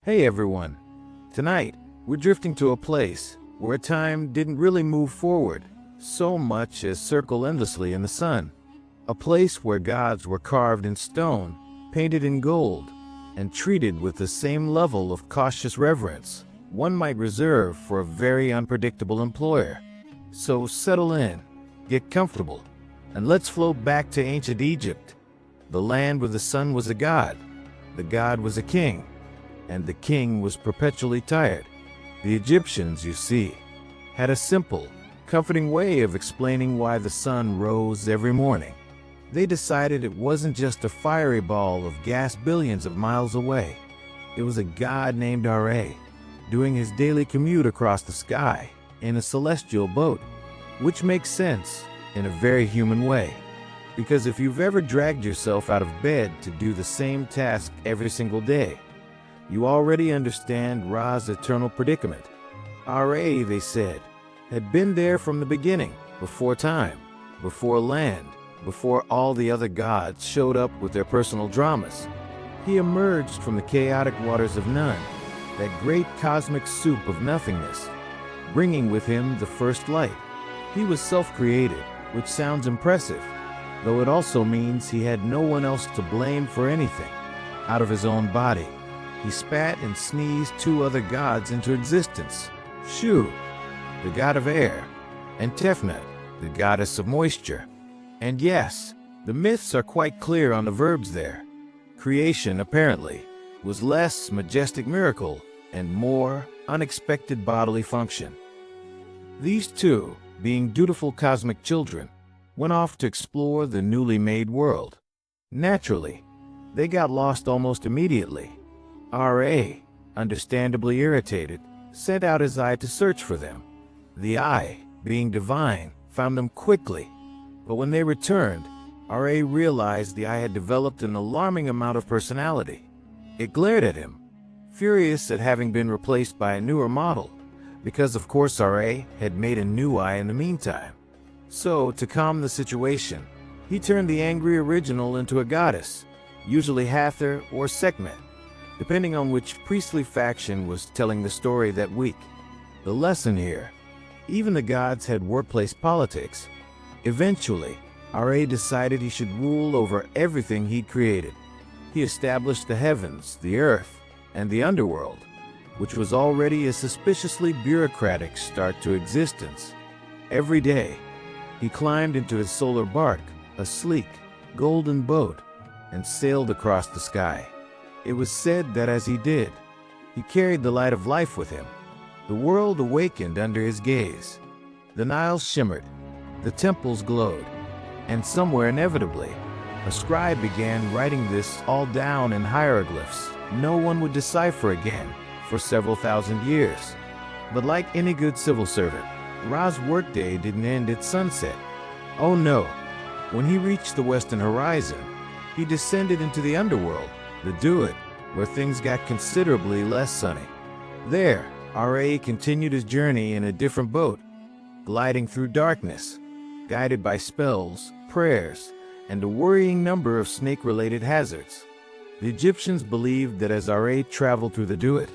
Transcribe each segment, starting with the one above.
Hey everyone! Tonight, we're drifting to a place where time didn't really move forward so much as circle endlessly in the sun. A place where gods were carved in stone, painted in gold, and treated with the same level of cautious reverence one might reserve for a very unpredictable employer. So settle in, get comfortable, and let's float back to ancient Egypt, the land where the sun was a god, the god was a king, and the king was perpetually tired. The Egyptians, you see, had a simple, comforting way of explaining why the sun rose every morning. They decided it wasn't just a fiery ball of gas billions of miles away. It was a god named Ra, doing his daily commute across the sky in a celestial boat, which makes sense in a very human way. Because if you've ever dragged yourself out of bed to do the same task every single day, you already understand Ra's eternal predicament. Ra, they said, had been there from the beginning, before time, before land, before all the other gods showed up with their personal dramas. He emerged from the chaotic waters of none, that great cosmic soup of nothingness, bringing with him the first light. He was self-created, which sounds impressive, though it also means he had no one else to blame for anything. Out of his own body, he spat and sneezed two other gods into existence: Shu, the god of air, and Tefnut, the goddess of moisture. And yes, the myths are quite clear on the verbs there. Creation, apparently, was less majestic miracle and more unexpected bodily function. These two, being dutiful cosmic children, went off to explore the newly made world. Naturally, they got lost almost immediately. Ra, understandably irritated, sent out his eye to search for them. The eye, being divine, found them quickly. But when they returned, Ra realized the eye had developed an alarming amount of personality. It glared at him, furious at having been replaced by a newer model, because of course Ra had made a new eye in the meantime. So, to calm the situation, he turned the angry original into a goddess, usually Hathor or Sekhmet, depending on which priestly faction was telling the story that week. The lesson here: even the gods had workplace politics. Eventually, Ra decided he should rule over everything he'd created. He established the heavens, the earth, and the underworld, which was already a suspiciously bureaucratic start to existence. Every day, he climbed into his solar bark, a sleek, golden boat, and sailed across the sky. It was said that as he did, he carried the light of life with him. The world awakened under his gaze. The Nile shimmered, the temples glowed, and somewhere inevitably, a scribe began writing this all down in hieroglyphs no one would decipher again for several thousand years. But like any good civil servant, Ra's workday didn't end at sunset. Oh no! When he reached the western horizon, he descended into the underworld, the Duat, where things got considerably less sunny. There, Ra continued his journey in a different boat, gliding through darkness, guided by spells, prayers, and a worrying number of snake-related hazards. The Egyptians believed that as Ra traveled through the Duat,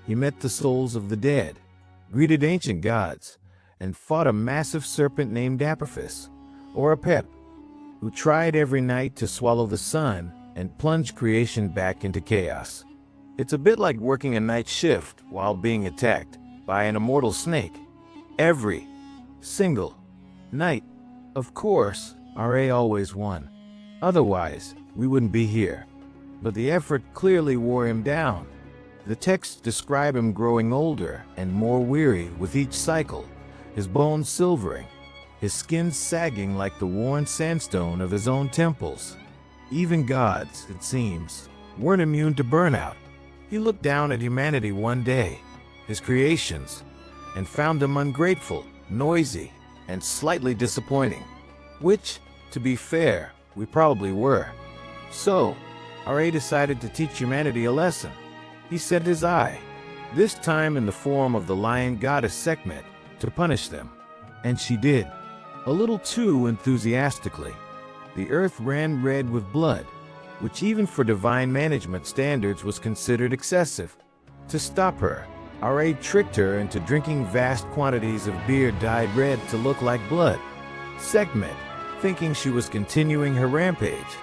he met the souls of the dead, greeted ancient gods, and fought a massive serpent named Apophis, or Apep, who tried every night to swallow the sun and plunge creation back into chaos. It's a bit like working a night shift while being attacked by an immortal snake. Every single night. Of course, Ra always won. Otherwise, we wouldn't be here. But the effort clearly wore him down. The texts describe him growing older and more weary with each cycle, his bones silvering, his skin sagging like the worn sandstone of his own temples. Even gods, it seems, weren't immune to burnout. He looked down at humanity one day, his creations, and found them ungrateful, noisy, and slightly disappointing. Which, to be fair, we probably were. So, Ra decided to teach humanity a lesson. He sent his eye, this time in the form of the lion goddess Sekhmet, to punish them. And she did, a little too enthusiastically. The earth ran red with blood, which even for divine management standards was considered excessive. To stop her, Ra tricked her into drinking vast quantities of beer dyed red to look like blood. Sekhmet, thinking she was continuing her rampage,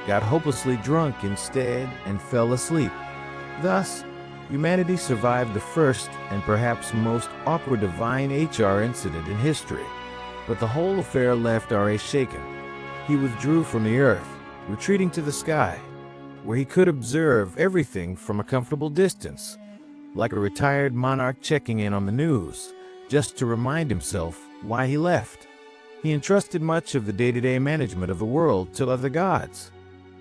got hopelessly drunk instead and fell asleep. Thus, humanity survived the first and perhaps most awkward divine HR incident in history. But the whole affair left Ra shaken. He withdrew from the earth, retreating to the sky, where he could observe everything from a comfortable distance, like a retired monarch checking in on the news, just to remind himself why he left. He entrusted much of the day-to-day management of the world to other gods: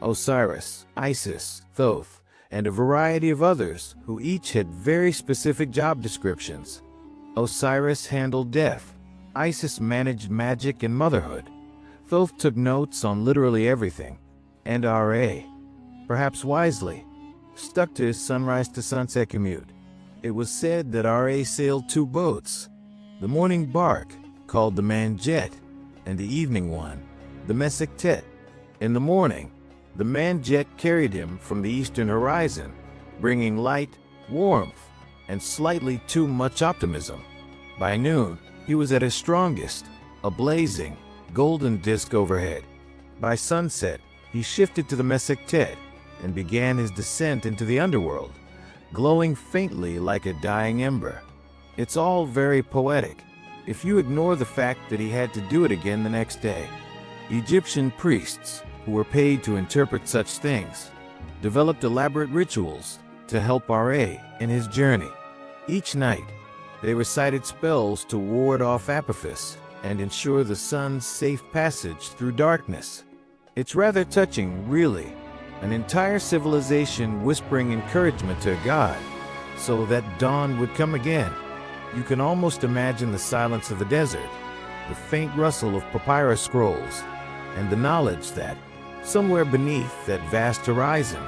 Osiris, Isis, Thoth, and a variety of others who each had very specific job descriptions. Osiris handled death, Isis managed magic and motherhood, Thoth took notes on literally everything, and Ra, perhaps wisely, stuck to his sunrise to sunset commute. It was said that Ra sailed two boats, the morning bark, called the Manjet, and the evening one, the Sekhmet. In the morning, the Manjet carried him from the eastern horizon, bringing light, warmth, and slightly too much optimism. By noon, he was at his strongest, a blazing, golden disk overhead. By sunset, he shifted to the Sekhmet and began his descent into the underworld, glowing faintly like a dying ember. It's all very poetic, if you ignore the fact that he had to do it again the next day. Egyptian priests, who were paid to interpret such things, developed elaborate rituals to help Ra in his journey. Each night, they recited spells to ward off Apophis and ensure the sun's safe passage through darkness. It's rather touching, really, an entire civilization whispering encouragement to a god so that dawn would come again. You can almost imagine the silence of the desert, the faint rustle of papyrus scrolls, and the knowledge that, somewhere beneath that vast horizon,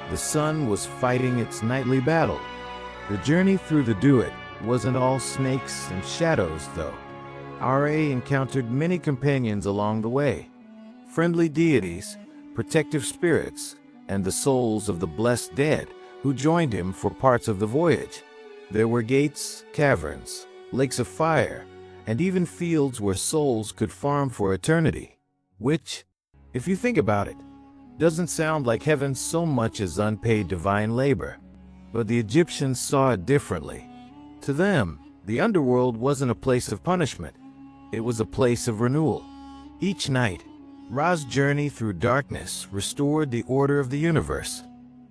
the sun was fighting its nightly battle. The journey through the Duat wasn't all snakes and shadows, though. Ra encountered many companions along the way: friendly deities, protective spirits, and the souls of the blessed dead who joined him for parts of the voyage. There were gates, caverns, lakes of fire, and even fields where souls could farm for eternity, which, if you think about it, doesn't sound like heaven so much as unpaid divine labor. But the Egyptians saw it differently. To them, the underworld wasn't a place of punishment. It was a place of renewal. Each night, Ra's journey through darkness restored the order of the universe.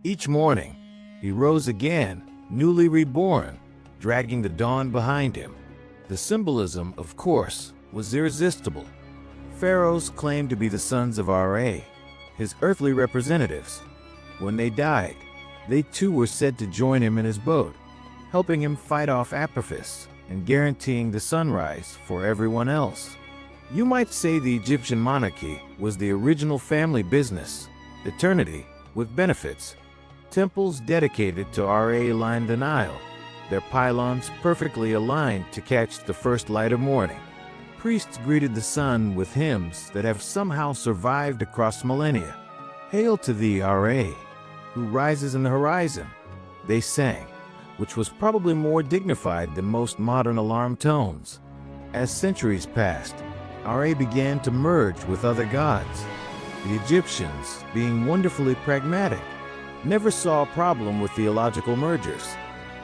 Each morning, he rose again, newly reborn, dragging the dawn behind him. The symbolism, of course, was irresistible. Pharaohs claimed to be the sons of Ra, his earthly representatives. When they died, they too were said to join him in his boat, helping him fight off Apophis and guaranteeing the sunrise for everyone else. You might say the Egyptian monarchy was the original family business, eternity with benefits. Temples dedicated to Ra lined the Nile, their pylons perfectly aligned to catch the first light of morning. Priests greeted the sun with hymns that have somehow survived across millennia. "Hail to thee, Ra, who rises in the horizon," they sang, which was probably more dignified than most modern alarm tones. As centuries passed, Ra began to merge with other gods. The Egyptians, being wonderfully pragmatic, never saw a problem with theological mergers.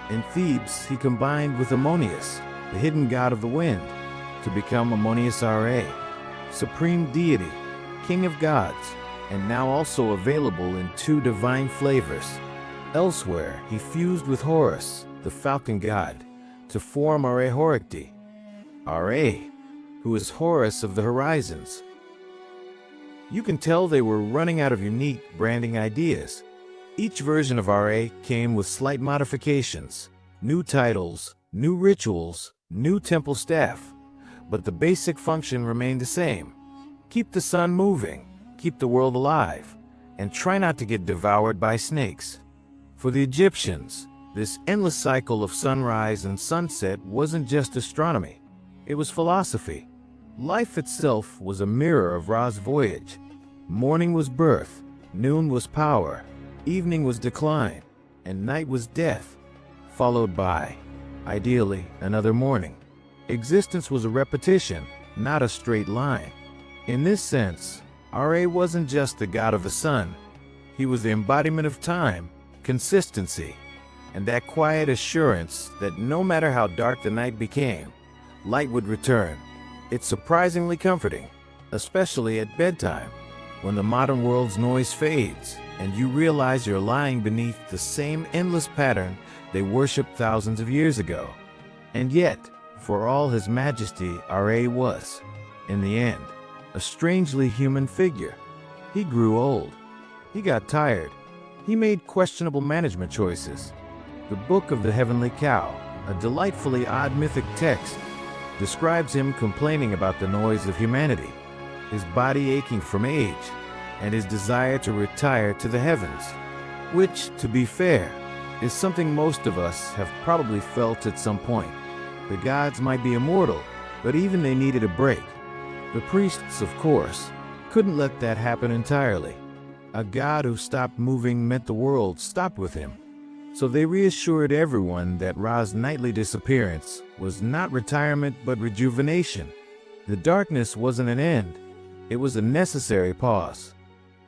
In Thebes, he combined with Ammonius, the hidden god of the wind, to become Ammonius Ra, supreme deity, king of gods, and now also available in two divine flavors. Elsewhere, he fused with Horus, the falcon god, to form Ra Horikti, Ra, who is Horus of the horizons. You can tell they were running out of unique branding ideas. Each version of Ra came with slight modifications, new titles, new rituals, new temple staff, but the basic function remained the same: keep the sun moving, keep the world alive, and try not to get devoured by snakes. For the Egyptians, this endless cycle of sunrise and sunset wasn't just astronomy, it was philosophy. Life itself was a mirror of Ra's voyage. Morning was birth, noon was power, evening was decline, and night was death. followed by, ideally, another morning. Existence was a repetition, not a straight line. In this sense, Ra wasn't just the god of the sun. He was the embodiment of time, consistency, and that quiet assurance that no matter how dark the night became, light would return. It's surprisingly comforting, especially at bedtime, when the modern world's noise fades and you realize you're lying beneath the same endless pattern they worshipped thousands of years ago. And yet, for all his majesty, Ra was, in the end, a strangely human figure. He grew old. He got tired. He made questionable management choices. The Book of the Heavenly Cow, a delightfully odd mythic text, describes him complaining about the noise of humanity, his body aching from age, and his desire to retire to the heavens, which, to be fair, is something most of us have probably felt at some point. The gods might be immortal, but even they needed a break. The priests, of course, couldn't let that happen entirely. A god who stopped moving meant the world stopped with him. So they reassured everyone that Ra's nightly disappearance was not retirement but rejuvenation. The darkness wasn't an end, it was a necessary pause.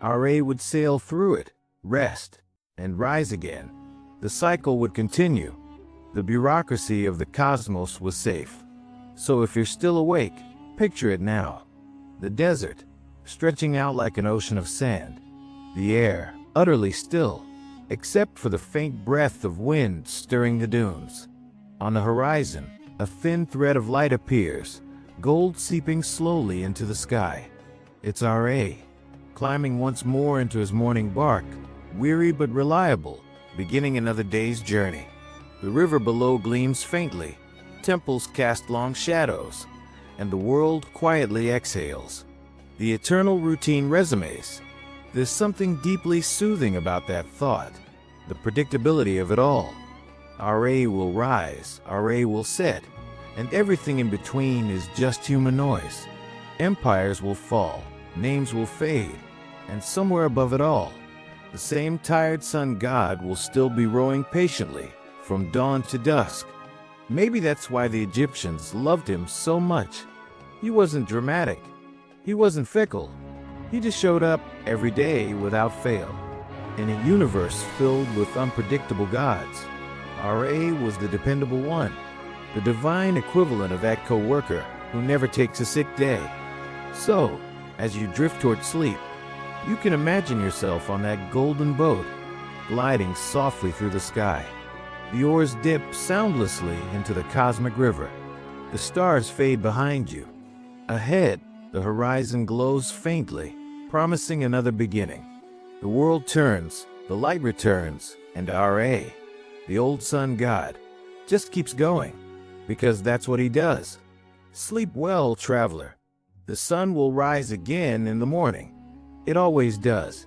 Ra would sail through it, rest, and rise again. The cycle would continue. The bureaucracy of the cosmos was safe. So if you're still awake, picture it now. The desert, stretching out like an ocean of sand. The air, utterly still, except for the faint breath of wind stirring the dunes. On the horizon, a thin thread of light appears, gold seeping slowly into the sky. It's Ra, climbing once more into his morning bark, weary but reliable, beginning another day's journey. The river below gleams faintly, temples cast long shadows, and the world quietly exhales. The eternal routine resumes. There's something deeply soothing about that thought, the predictability of it all. Ra will rise, Ra will set, and everything in between is just human noise. Empires will fall, names will fade, and somewhere above it all, the same tired sun god will still be rowing patiently from dawn to dusk. Maybe that's why the Egyptians loved him so much. He wasn't dramatic. He wasn't fickle. He just showed up every day without fail. In a universe filled with unpredictable gods, Ra was the dependable one, the divine equivalent of that co-worker who never takes a sick day. So, as you drift toward sleep, you can imagine yourself on that golden boat, gliding softly through the sky. The oars dip soundlessly into the cosmic river. The stars fade behind you. Ahead, the horizon glows faintly, promising another beginning. The world turns, the light returns, and Ra, the old sun god, just keeps going, because that's what he does. Sleep well, traveler. The sun will rise again in the morning. It always does.